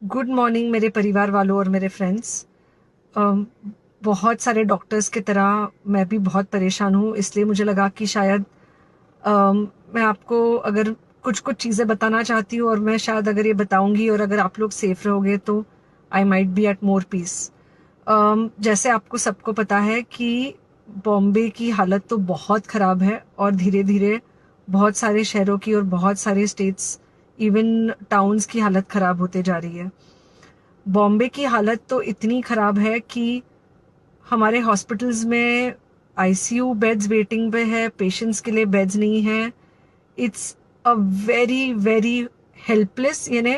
Good morning मेरे परिवार वालों और मेरे फ्रेंड्स। बहुत सारे डॉक्टर्स की तरह मैं भी बहुत परेशान हूँ, इसलिए मुझे लगा कि शायद मैं आपको अगर कुछ कुछ चीज़ें बताना चाहती हूँ, और मैं शायद अगर ये बताऊंगी और अगर आप लोग सेफ रहोगे तो I might be at more peace. जैसे आपको सबको पता है कि बॉम्बे की हालत तो बहुत ख़राब है, और धीरे धीरे बहुत सारे शहरों की और बहुत सारे स्टेट्स, इवन टाउन्स की हालत ख़राब होते जा रही है। बॉम्बे की हालत तो इतनी ख़राब है कि हमारे हॉस्पिटल्स में आईसीयू बेड्स वेटिंग पे है, पेशेंट्स के लिए बेड्स नहीं है। It's a very very helpless, यानी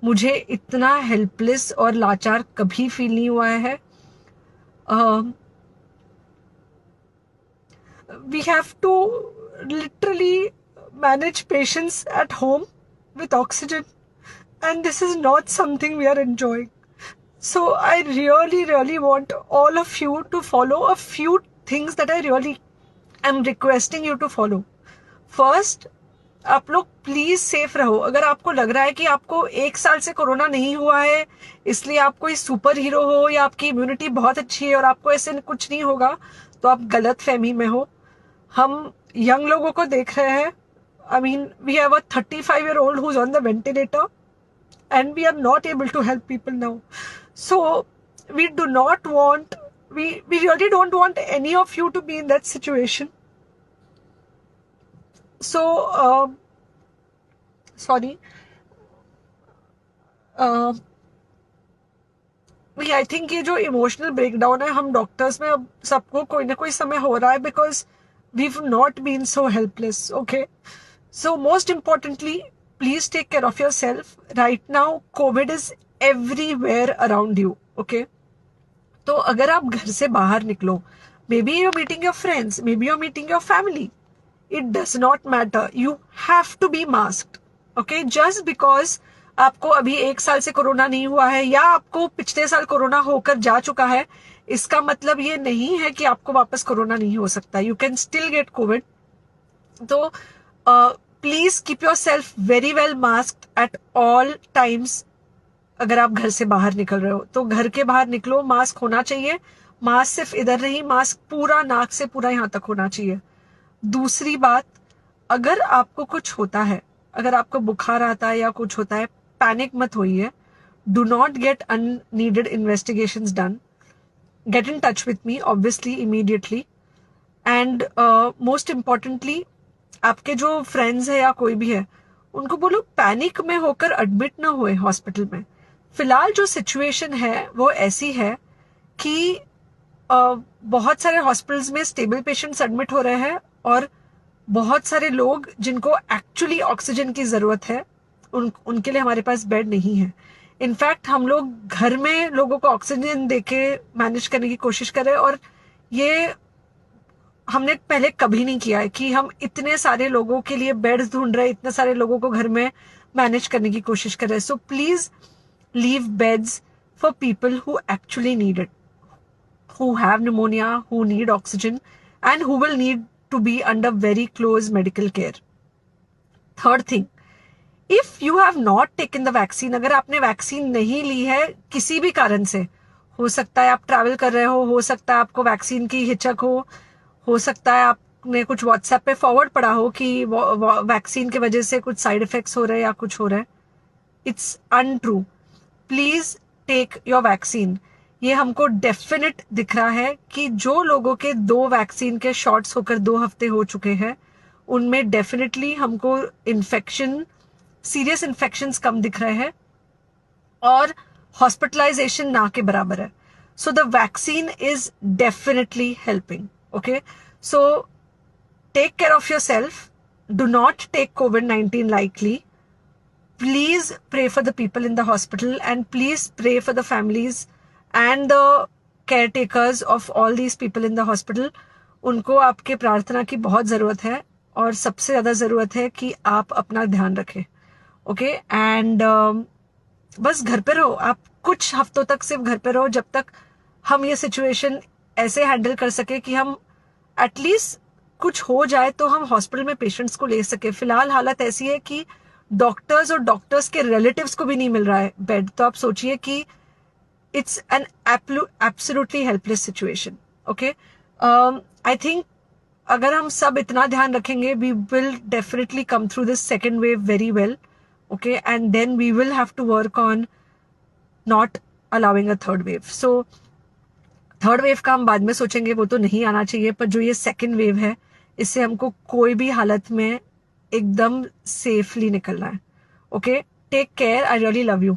मुझे इतना हेल्पलेस और लाचार कभी फील नहीं हुआ है। We have to literally manage patients at home with oxygen, and this is not something we are enjoying. So I really, really want all of you to follow a few things that I really am requesting you to follow. First, आप लोग please safe रहो। अगर आपको लग रहा है कि आपको 1 साल से कोरोना नहीं हुआ है, इसलिए आप कोई सुपर हीरो हो या आपकी इम्यूनिटी बहुत अच्छी है और आपको ऐसे कुछ नहीं होगा, तो आप गलत फहमी में हो। हम यंग लोगों को देख रहे हैं। I mean, we have a 35-year-old who's on the ventilator, and we are not able to help people now. So we do not want, we really don't want any of you to be in that situation. So sorry, I think ये जो emotional breakdown है, हम doctors में अब सबको कोई ना कोई समय हो रहा है, because we not been so helpless. Okay, so most importantly, please take care of your self. Right now COVID is everywhere around you. Okay, तो अगर आप घर से बाहर निकलो, maybe you're meeting your friends, maybe you're meeting your family, it does not matter, you have to be masked. Okay, just because आपको अभी 1 साल से कोरोना नहीं हुआ है या आपको पिछले साल कोरोना होकर जा चुका है, इसका मतलब ये नहीं है कि आपको वापस कोरोना नहीं हो सकता। You can still get covid. तो please keep yourself very well masked at all times. अगर आप घर से बाहर निकल रहे हो तो घर के बाहर निकलो, मास्क होना चाहिए। मास्क सिर्फ इधर नहीं, मास्क पूरा नाक से पूरा यहाँ तक होना चाहिए। दूसरी बात, अगर आपको कुछ होता है, अगर आपको बुखार आता है या कुछ होता है, पैनिक मत होइए। Do not get unneeded investigations done. Get in touch with me obviously immediately. And most importantly, आपके जो फ्रेंड्स है या कोई भी है, उनको बोलो पैनिक में होकर एडमिट ना हुए हॉस्पिटल में। फिलहाल जो सिचुएशन है वो ऐसी है कि बहुत सारे हॉस्पिटल्स में स्टेबल पेशेंट्स एडमिट हो रहे हैं, और बहुत सारे लोग जिनको एक्चुअली ऑक्सीजन की जरूरत है, उनके लिए हमारे पास बेड नहीं है। इनफैक्ट हम लोग घर में लोगों को ऑक्सीजन देके मैनेज करने की कोशिश कर रहे हैं, और ये हमने पहले कभी नहीं किया है कि हम इतने सारे लोगों के लिए बेड्स ढूंढ रहे हैं, इतने सारे लोगों को घर में मैनेज करने की कोशिश कर रहे हैं। So please leave beds for people who actually need it, who have pneumonia, who need oxygen, and who will need to be under very close medical care. Third thing, if you have not taken the vaccine, अगर आपने vaccine नहीं ली है किसी भी कारण से, हो सकता है आप ट्रैवल कर रहे हो सकता है आपको वैक्सीन की हिचक हो सकता है आपने कुछ व्हाट्सएप पे फॉरवर्ड पढ़ा हो कि वैक्सीन की वजह से कुछ साइड इफेक्ट्स हो रहे हैं या कुछ हो रहा है। It's untrue. Please take your vaccine. ये हमको डेफिनेट दिख रहा है कि जो लोगों के 2 वैक्सीन के शॉट्स होकर 2 हफ्ते हो चुके हैं, उनमें डेफिनेटली हमको इन्फेक्शन, सीरियस इन्फेक्शंस कम दिख रहे हैं, और हॉस्पिटलाइजेशन ना के बराबर है। So the vaccine is definitely helping. Okay, so take care of your self. Do not take COVID-19 lightly. Please pray for the people in the hospital, and please pray for the families and the caretakers of all these people in the hospital. उनको आपके प्रार्थना की बहुत ज़रूरत है, और सबसे ज़्यादा ज़रूरत है कि आप अपना ध्यान रखें। ओके, एंड बस घर पे रहो। आप कुछ हफ्तों तक सिर्फ घर पे रहो, जब तक हम ये सिचुएशन ऐसे हैंडल कर सके कि हम एटलीस्ट कुछ हो जाए तो हम हॉस्पिटल में पेशेंट्स को ले सके। फिलहाल हालत ऐसी है कि डॉक्टर्स और डॉक्टर्स के रिलेटिव्स को भी नहीं मिल रहा है बेड, तो आप सोचिए कि it's an absolutely helpless situation. Okay, I think अगर हम सब इतना ध्यान रखेंगे, we will definitely come through this second wave very well. Okay, and then we will have to work on not allowing a third wave. So third wave का हम बाद में सोचेंगे, वो तो नहीं आना चाहिए, पर जो ये सेकेंड वेव है, इससे हमको कोई भी हालत में एकदम सेफली निकलना है. Okay, take care, I really love you.